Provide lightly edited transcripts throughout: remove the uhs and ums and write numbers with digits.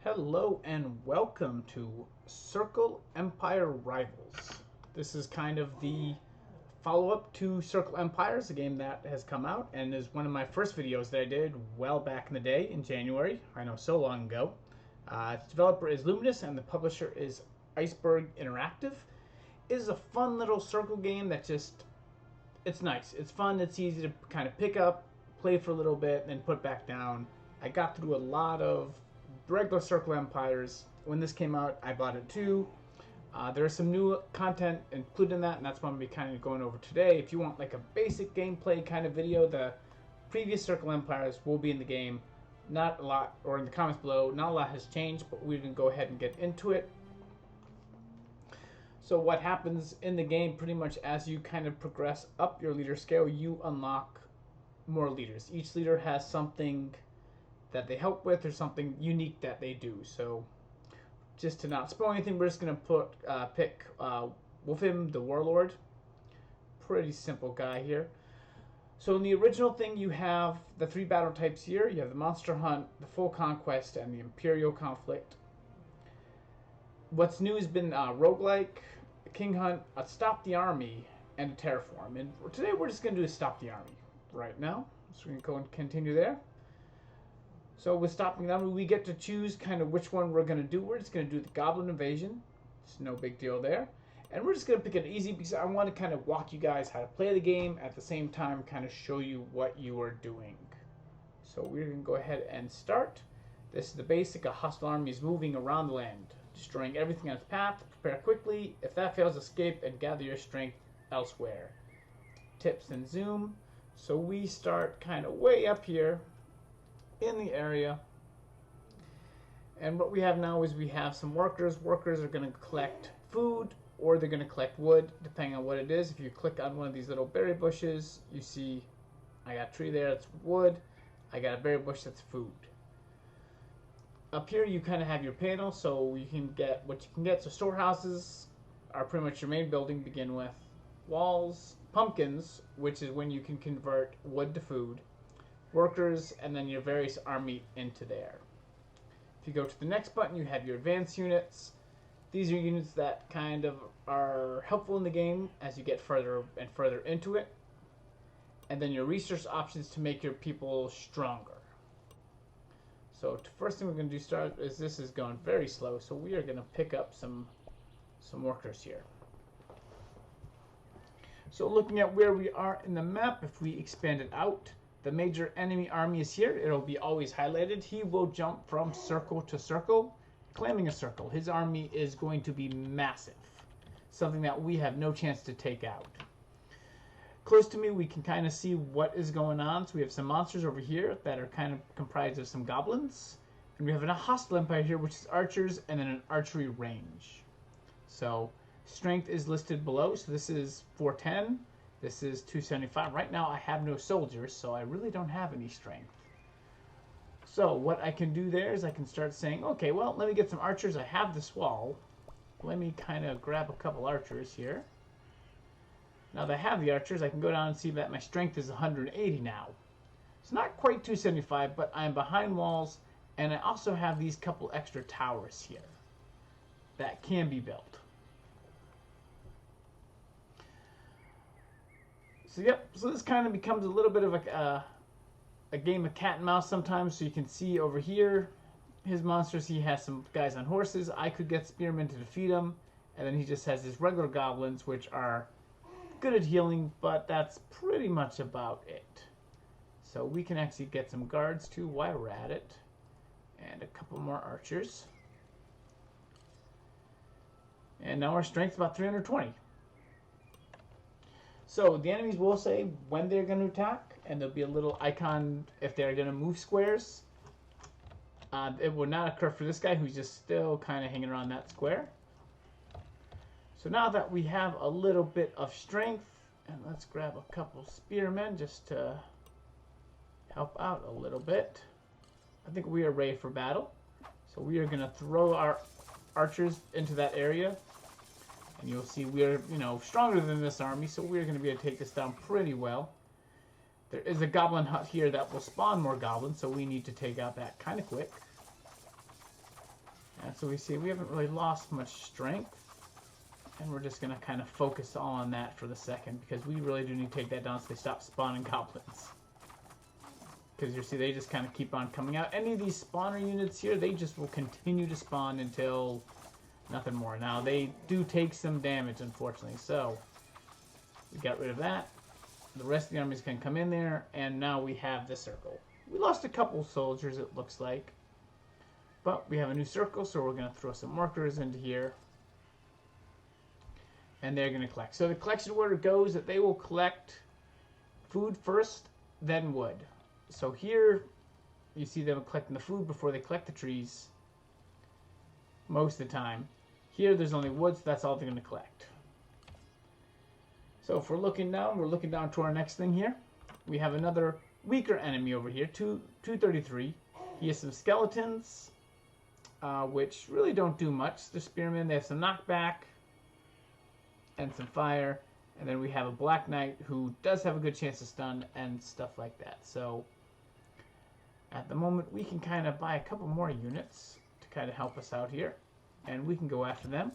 Hello and welcome to Circle Empire Rivals. This is kind of the follow-up to Circle Empires, a game that has come out and is one of my first videos that I did well back in the day in January. I know, so long ago. Its developer is Luminous and the publisher is Iceberg Interactive. It is a fun little circle game that it's nice. It's fun, it's easy to kind of pick up, play for a little bit, and then put back down. I got through a lot of regular Circle Empires. When this came out, I bought it too. There's some new content included in that, and that's what I'm going to be kind of going over today. If you want like a basic gameplay kind of video, the previous Circle Empires will be in the game. Not a lot, or in the comments below, not a lot has changed, but we can go ahead and get into it. So what happens in the game, pretty much as you kind of progress up your leader scale, you unlock more leaders. Each leader has something that they help with or something unique that they do. So just to not spoil anything, we're just going to pick Wolfim the Warlord. Pretty simple guy here. So in the original thing, you have the three battle types here. You have the Monster Hunt, the Full Conquest, and the Imperial Conflict. What's new has been Roguelike, King Hunt, Stop the Army, and a Terraform. And today we're just going to do a Stop the Army right now. So we're going to go and continue there. So with Stopping the Army, we get to choose kind of which one we're going to do. We're just going to do the Goblin Invasion. It's no big deal there. And we're just going to pick it easy because I want to kind of walk you guys how to play the game, at the same time kind of show you what you are doing. So we're going to go ahead and start. This is the basic. A hostile army is moving around the land, destroying everything on its path. Prepare quickly. If that fails, escape and gather your strength elsewhere. Tips and zoom. So we start kind of way up here in the area, and what we have now is we have some workers. Workers are going to collect food, or they're going to collect wood, depending on what it is. If you click on one of these little berry bushes, you see I got a tree there, that's wood. I got a berry bush, that's food. Up here you kind of have your panel, so you can get what you can get. So storehouses are pretty much your main building, begin with. Walls, pumpkins, which is when you can convert wood to food. Workers, and then your various army into there. If you go to the next button, you have your advanced units. These are units that kind of are helpful in the game as you get further and further into it. And then your research options to make your people stronger. So the first thing we're going to do this is going very slow, so we are going to pick up some workers here. So looking at where we are in the map, if we expand it out, the major enemy army is here. It'll be always highlighted. He will jump from circle to circle, claiming a circle. His army is going to be massive, something that we have no chance to take out. Close to me, we can kind of see what is going on. So we have some monsters over here that are kind of comprised of some goblins. And we have a hostile empire here, which is archers, and then an archery range. So strength is listed below. So this is 410. This is 275. Right now I have no soldiers, so I really don't have any strength. So what I can do there is I can start saying, okay, well, let me get some archers. I have this wall. Let me kind of grab a couple archers here. Now that I have the archers, I can go down and see that my strength is 180 now. It's not quite 275, but I'm behind walls, and I also have these couple extra towers here that can be built. So yep, so this kind of becomes a little bit of a game of cat and mouse sometimes. So you can see over here, his monsters, he has some guys on horses. I could get spearmen to defeat him. And then he just has his regular goblins, which are good at healing, but that's pretty much about it. So we can actually get some guards too while we're at it. And a couple more archers. And now our strength's about 320. So the enemies will say when they're going to attack, and there'll be a little icon if they're going to move squares. It will not occur for this guy who's just still kind of hanging around that square. So now that we have a little bit of strength, and let's grab a couple spearmen just to help out a little bit. I think we are ready for battle. So we are going to throw our archers into that area. And you'll see we're, stronger than this army, so we're going to be able to take this down pretty well. There is a goblin hut here that will spawn more goblins, so we need to take out that kind of quick. And so we see we haven't really lost much strength. And we're just going to kind of focus on that for the second, because we really do need to take that down so they stop spawning goblins. Because you see, they just kind of keep on coming out. Any of these spawner units here, they just will continue to spawn until nothing more. Now, they do take some damage, unfortunately. So, we got rid of that. The rest of the armies can come in there, and now we have the circle. We lost a couple soldiers, it looks like. But we have a new circle, so we're going to throw some workers into here. And they're going to collect. So the collection order goes that they will collect food first, then wood. So here, you see them collecting the food before they collect the trees. Most of the time. Here, there's only wood, so that's all they're going to collect. So if we're looking down to our next thing here. We have another weaker enemy over here, 233. He has some skeletons, which really don't do much. The spearmen, they have some knockback and some fire. And then we have a Black Knight who does have a good chance to stun and stuff like that. So at the moment, we can kind of buy a couple more units to kind of help us out here. And we can go after them.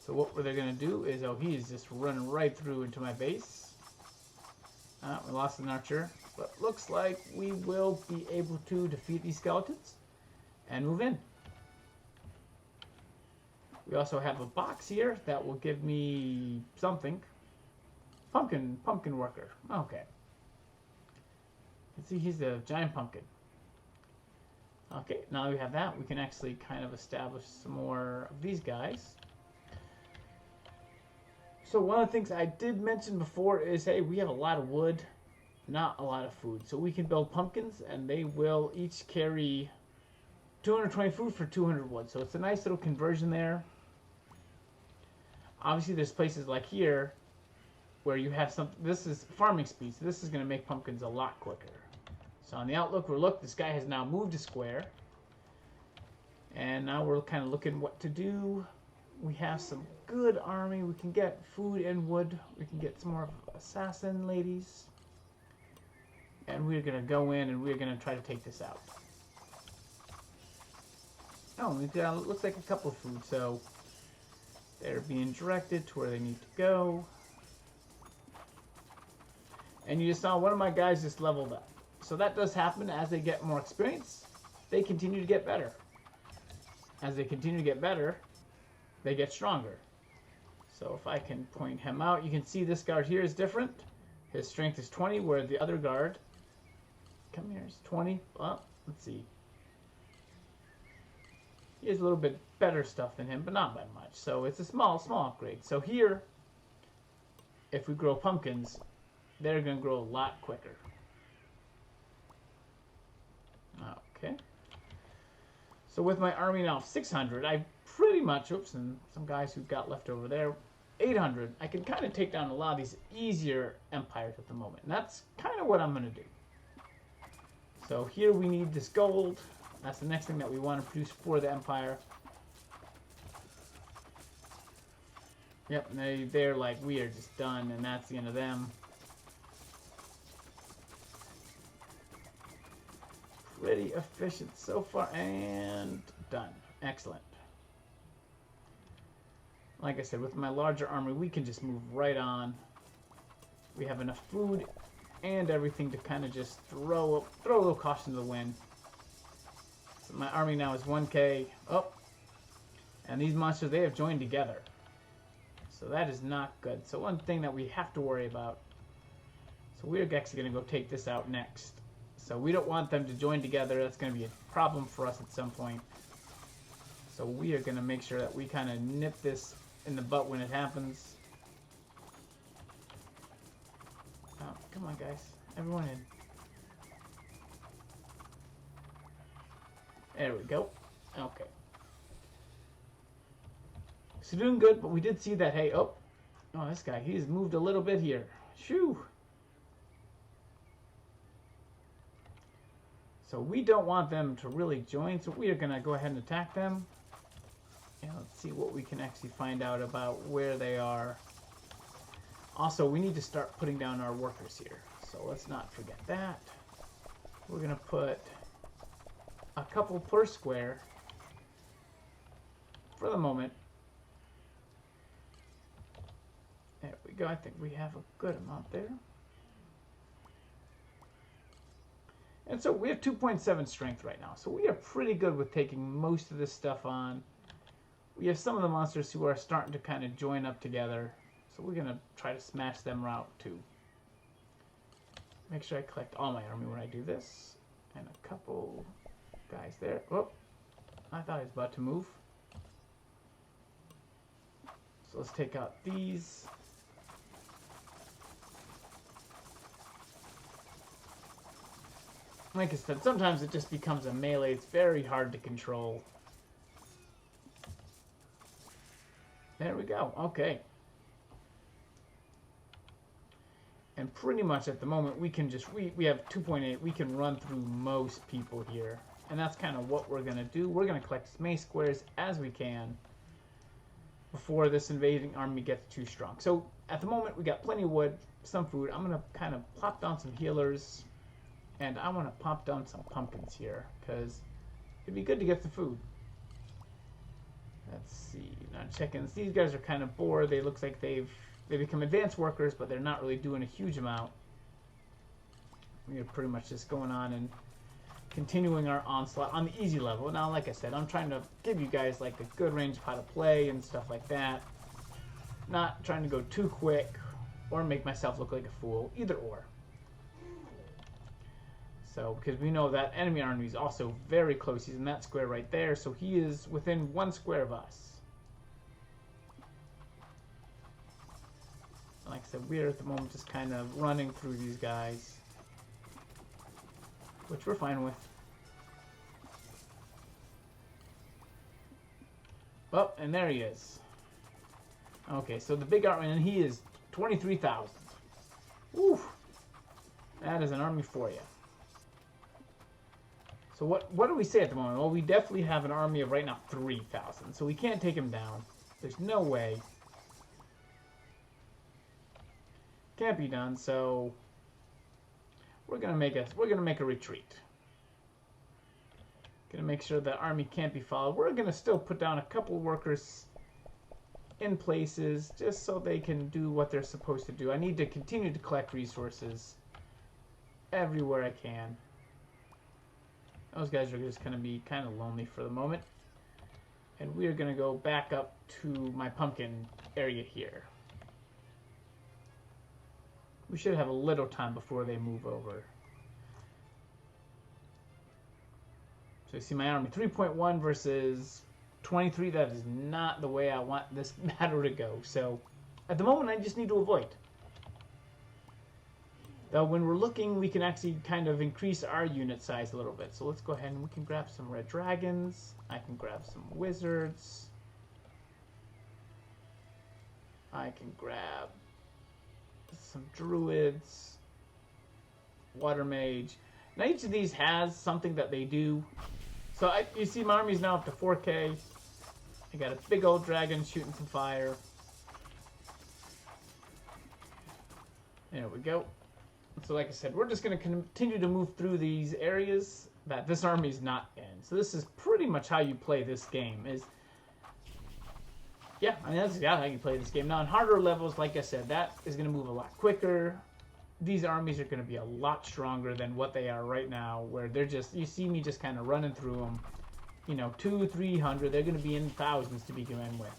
So what they're going to do is, he is just running right through into my base. We lost an archer. But looks like we will be able to defeat these skeletons and move in. We also have a box here that will give me something. Pumpkin worker. Okay. Let's see, he's a giant pumpkin. Okay, now that we have that, we can actually kind of establish some more of these guys. So one of the things I did mention before is, hey, we have a lot of wood, not a lot of food. So we can build pumpkins, and they will each carry 220 food for 200 wood. So it's a nice little conversion there. Obviously, there's places like here where you have some. This is farming speed, so this is going to make pumpkins a lot quicker. So on the outlook, this guy has now moved a square. And now we're kind of looking what to do. We have some good army. We can get food and wood. We can get some more assassin ladies. And we're going to go in and we're going to try to take this out. Oh, we've got, looks like a couple of food, so they're being directed to where they need to go. And you just saw one of my guys just leveled up. So that does happen as they get more experience. They continue to get better. As they continue to get better, they get stronger. So if I can point him out, you can see this guard here is different. His strength is 20, where the other guard, come here, is 20. Well, let's see. He has a little bit better stuff than him, but not by much. So it's a small upgrade. So here, if we grow pumpkins, they're going to grow a lot quicker. Okay. So with my army now of 600, I pretty much, and some guys who got left over there, 800, I can kind of take down a lot of these easier empires at the moment. And that's kind of what I'm going to do. So here we need this gold. That's the next thing that we want to produce for the empire. Yep, they're like, we are just done, and that's the end of them. Pretty efficient so far, and done. Excellent. Like I said, with my larger army, we can just move right on. We have enough food and everything to kind of just throw a little caution to the wind. So my army now is 1K. Oh, and these monsters, they have joined together. So that is not good. So one thing that we have to worry about. So we're actually going to go take this out next. So we don't want them to join together. That's going to be a problem for us at some point. So we are going to make sure that we kind of nip this in the butt when it happens. Oh, come on, guys. Everyone in. There we go. Okay. So doing good, but we did see that, hey, oh, this guy, he's moved a little bit here. Shoo. So we don't want them to really join, so we are going to go ahead and attack them. And let's see what we can actually find out about where they are. Also, we need to start putting down our workers here. So let's not forget that. We're going to put a couple per square for the moment. There we go. I think we have a good amount there. And so we have 2.7 strength right now. So we are pretty good with taking most of this stuff on. We have some of the monsters who are starting to kind of join up together. So we're going to try to smash them out too. Make sure I collect all my army when I do this. And a couple guys there. Oh, I thought I was about to move. So let's take out these. Like I said, sometimes it just becomes a melee. It's very hard to control. There we go. Okay. And pretty much at the moment, we can just, we have 2.8. We can run through most people here. And that's kind of what we're going to do. We're going to collect as many squares as we can before this invading army gets too strong. So at the moment, we got plenty of wood, some food. I'm going to kind of plop down some healers. And I want to pop down some pumpkins here, because it'd be good to get the food. Let's see. Now check-ins. These guys are kind of bored. They look like they become advanced workers, but they're not really doing a huge amount. We're pretty much just going on and continuing our onslaught on the easy level. Now, like I said, I'm trying to give you guys like a good range of how to play and stuff like that. Not trying to go too quick or make myself look like a fool. Either or. So, because we know that enemy army is also very close. He's in that square right there, so he is within 1 square of us. Like I said, we're at the moment just kind of running through these guys, which we're fine with. Oh, and there he is. Okay, so the big army, and he is 23,000. Woo! That is an army for you. So what do we say at the moment? Well, we definitely have an army of right now 3,000. So we can't take him down. There's no way. Can't be done. So we're gonna make a retreat. Gonna make sure the army can't be followed. We're gonna still put down a couple workers in places just so they can do what they're supposed to do. I need to continue to collect resources everywhere I can. Those guys are just going to be kind of lonely for the moment. And we are going to go back up to my pumpkin area here. We should have a little time before they move over. So you see my army 3.1 versus 23. That is not the way I want this battle to go. So at the moment, I just need to avoid. Though when we're looking, we can actually kind of increase our unit size a little bit. So let's go ahead and we can grab some red dragons. I can grab some wizards. I can grab some druids. Water mage. Now each of these has something that they do. So you see my army's now up to 4K. I got a big old dragon shooting some fire. There we go. So like I said, we're just going to continue to move through these areas that this army is not in. So this is pretty much how you play this game. Yeah, I mean, that's exactly how you play this game. Now, on harder levels, like I said, that is going to move a lot quicker. These armies are going to be a lot stronger than what they are right now, where they're just, you see me just kind of running through them. You know, 200-300, they're going to be in thousands to begin with.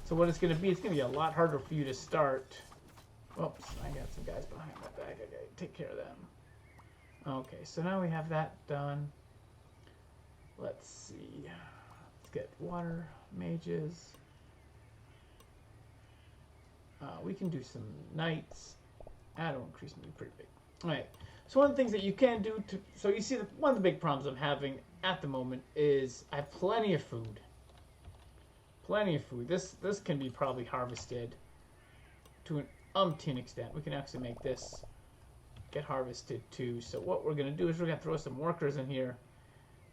So what it's going to be a lot harder for you to start. Oops, I got some guys behind my back. I gotta take care of them. Okay, so now we have that done. Let's see. Let's get water mages. We can do some knights. That'll increase me pretty big. Alright, so one of the things that you can do to... So you see, one of the big problems I'm having at the moment is I have plenty of food. Plenty of food. This can be probably harvested to an umpteen extent. We can actually make this get harvested too. So what we're going to do is we're going to throw some workers in here,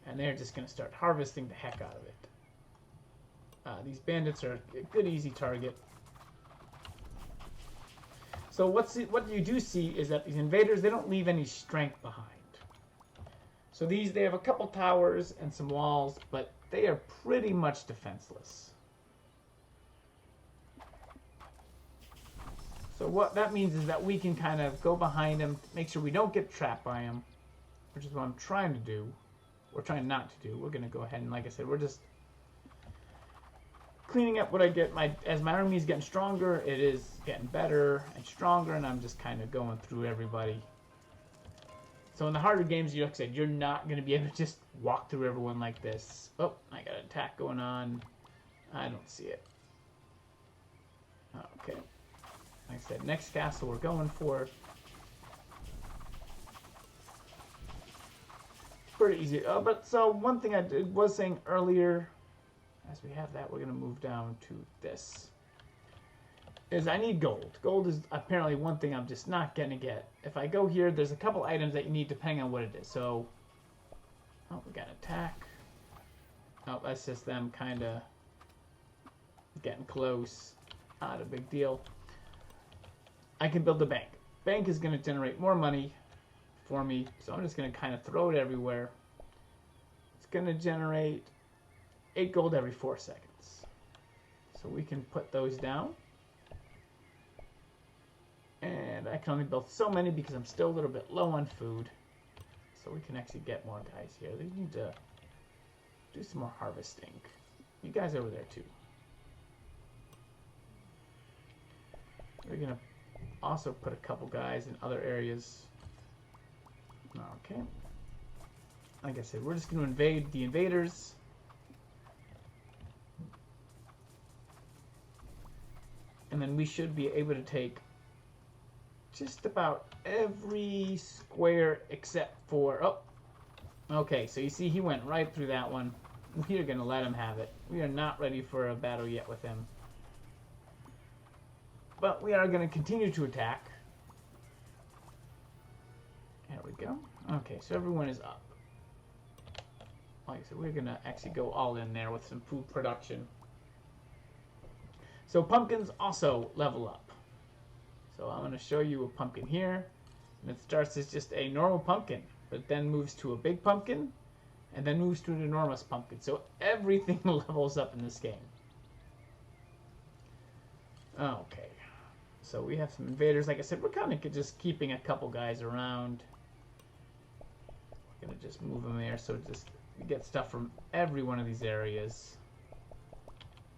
and they're just going to start harvesting the heck out of it. These bandits are a good easy target. So what you do see is that these invaders, they don't leave any strength behind. So these, they have a couple towers and some walls, but they are pretty much defenseless. So what that means is that we can kind of go behind them, make sure we don't get trapped by them, which is what I'm trying to do. We're trying not to do. We're going to go ahead and, like I said, we're just cleaning up what I get. As my army is getting stronger, it is getting better and stronger, and I'm just kind of going through everybody. So in the harder games, like I said, you're not going to be able to just walk through everyone like this. Oh, I got an attack going on. I don't see it. Okay. Like I said, next castle we're going for. Pretty easy. But so one thing I was saying earlier, as we have that, we're going to move down to this. Is I need gold. Gold is apparently one thing I'm just not going to get. If I go here, there's a couple items that you need depending on what it is. So, oh, we got an attack. Oh, that's just them kind of getting close. Not a big deal. I can build a bank. Bank is going to generate more money for me, so I'm just going to kind of throw it everywhere. It's going to generate 8 gold every 4 seconds. So we can put those down. And I can only build so many because I'm still a little bit low on food. So we can actually get more guys here. They need to do some more harvesting. You guys over there too. We're going to also put a couple guys in other areas. Okay. Like I said, we're just going to invade the invaders. And then we should be able to take just about every square except for... Oh, okay, so you see he went right through that one. We are going to let him have it. We are not ready for a battle yet with him. But we are going to continue to attack. There we go. Okay, so everyone is up. Like I said, we're going to actually go all in there with some food production. So pumpkins also level up. So I'm going to show you a pumpkin here. And it starts as just a normal pumpkin, but then moves to a big pumpkin, and then moves to an enormous pumpkin. So everything levels up in this game. Okay. So we have some invaders. Like I said, we're kind of just keeping a couple guys around. We're going to just move them there so just we get stuff from every one of these areas.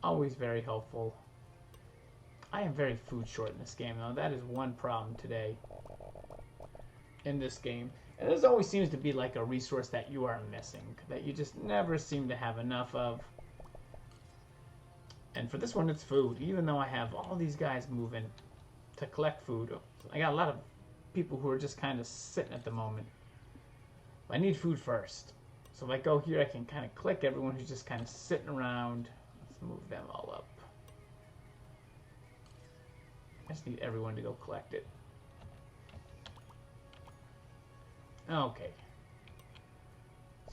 Always very helpful. I am very food short in this game, though. That is one problem today in this game. And there always seems to be like a resource that you are missing, that you just never seem to have enough of. And for this one, it's food. Even though I have all these guys moving to collect food, I got a lot of people who are just kind of sitting at the moment. But I need food first. So if I go here, I can kind of click everyone who's just kind of sitting around. Let's move them all up. I just need everyone to go collect it. Okay.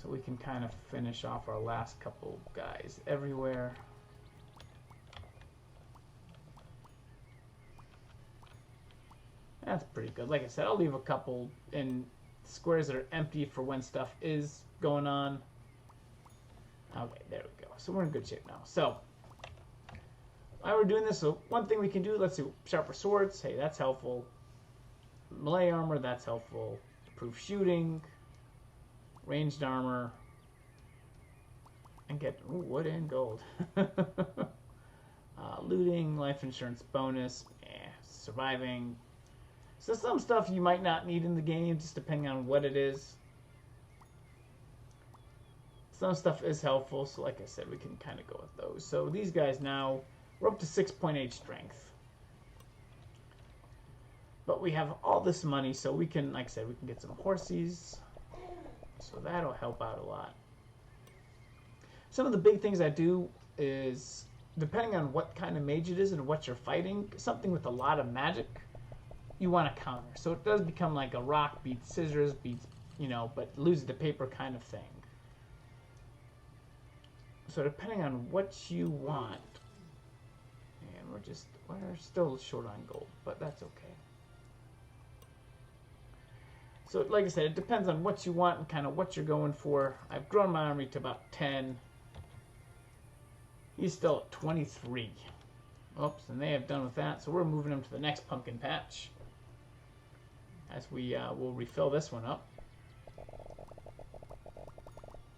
So we can kind of finish off our last couple guys everywhere. That's pretty good. Like I said, I'll leave a couple in squares that are empty for when stuff is going on. Okay, there we go. So we're in good shape now. So while we're doing this, so one thing we can do, let's do sharper swords. Hey, that's helpful. Melee armor, that's helpful. Improved shooting. Ranged armor. And get wood and gold. Looting, life insurance bonus. Surviving. So some stuff you might not need in the game, just depending on what it is. Some stuff is helpful, so like I said, we can kind of go with those. So these guys now, we're up to 6.8 strength. But we have all this money, so we can, like I said, we can get some horses. So that'll help out a lot. Some of the big things I do is, depending on what kind of mage it is and what you're fighting, something with a lot of magic, you want to counter. So it does become like a rock beats scissors, beats, you know, but loses the paper kind of thing. So depending on what you want, and we're still short on gold, but that's okay. So, like I said, it depends on what you want and kind of what you're going for. I've grown my army to about 10. He's still at 23. Oops, and they have done with that. So we're moving him to the next pumpkin patch. As we will refill this one up.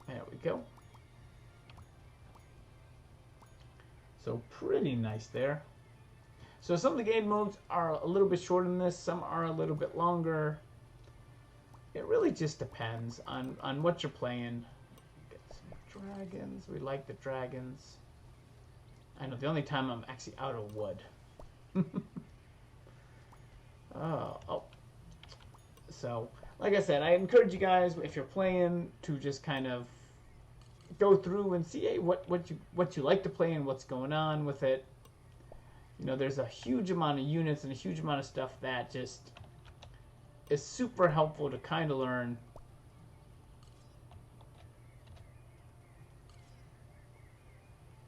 There we go. So pretty nice there. So some of the game modes are a little bit shorter than this. Some are a little bit longer. It really just depends on what you're playing. Get some dragons. We like the dragons. I know the only time I'm actually out of wood. Oh. So, like I said, I encourage you guys, if you're playing, to just kind of go through and see, hey, what you like to play and what's going on with it. You know, there's a huge amount of units and a huge amount of stuff that just is super helpful to kind of learn.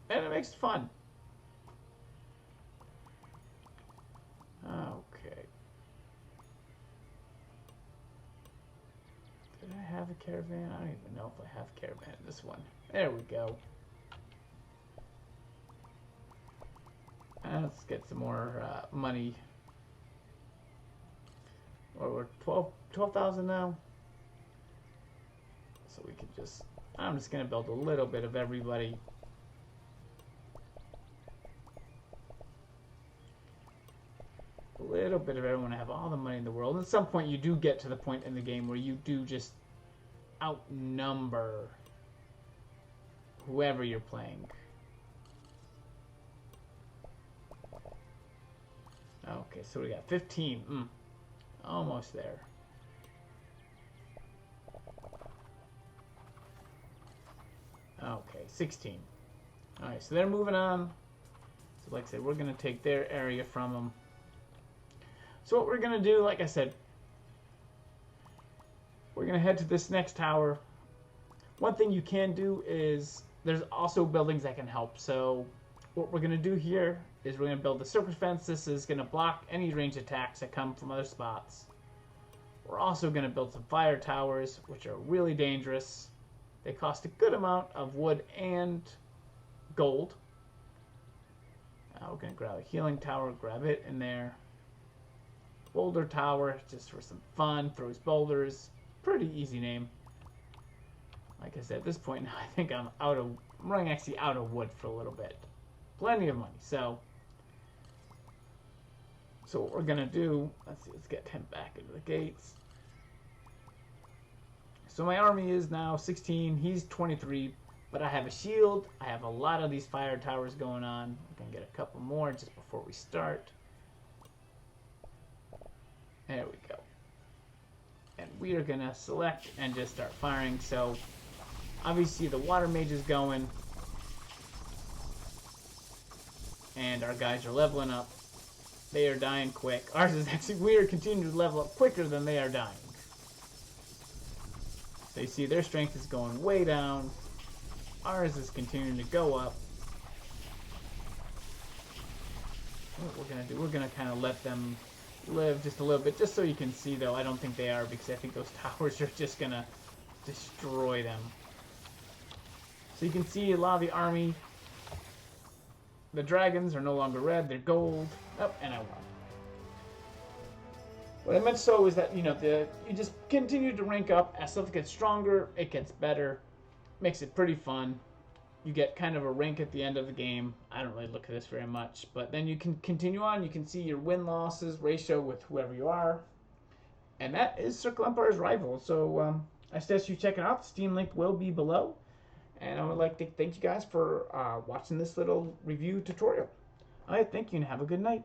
And it makes it fun. Okay. Did I have a caravan? I don't even know if I have a caravan in this one. There we go. Let's get some more money. Or we're 12,000 now. So we can just, I'm just going to build a little bit of everybody. A little bit of everyone. I have all the money in the world. At some point you do get to the point in the game where you do just outnumber whoever you're playing. Okay, so we got 15. Almost there. Okay, 16. Alright, so they're moving on. So like I said, we're going to take their area from them. So what we're going to do, like I said, we're going to head to this next tower. One thing you can do is, there's also buildings that can help. So what we're going to do here is we're going to build the circus fence. This is going to block any range attacks that come from other spots. We're also going to build some fire towers, which are really dangerous. They cost a good amount of wood and gold. Now we're going to grab a healing tower, grab it in there. Boulder tower, just for some fun, throws boulders. Pretty easy name. Like I said, at this point now, I think I'm running actually out of wood for a little bit. Plenty of money, so what we're gonna do, let's get him back into the gates. So my army is now 16, he's 23, but I have a shield, I have a lot of these fire towers going on. I'm gonna get a couple more just before we start. There we go. And we are gonna select and just start firing. So obviously the water mage is going. And our guys are leveling up. They are dying quick. Ours is actually, we are continuing to level up quicker than they are dying. So you see their strength is going way down. Ours is continuing to go up. What we're going to do, we're going to kind of let them live just a little bit. Just so you can see, though, I don't think they are, because I think those towers are just going to destroy them. So you can see a lot of the army. The dragons are no longer red, they're gold. Oh, and I won. What I meant so is that, you know, you just continue to rank up. As stuff gets stronger, it gets better. Makes it pretty fun. You get kind of a rank at the end of the game. I don't really look at this very much. But then you can continue on. You can see your win-losses ratio with whoever you are. And that is Circle Empire's Rival. So I suggest you check it out. The Steam link will be below. And I would like to thank you guys for watching this little review tutorial. All right, thank you and have a good night.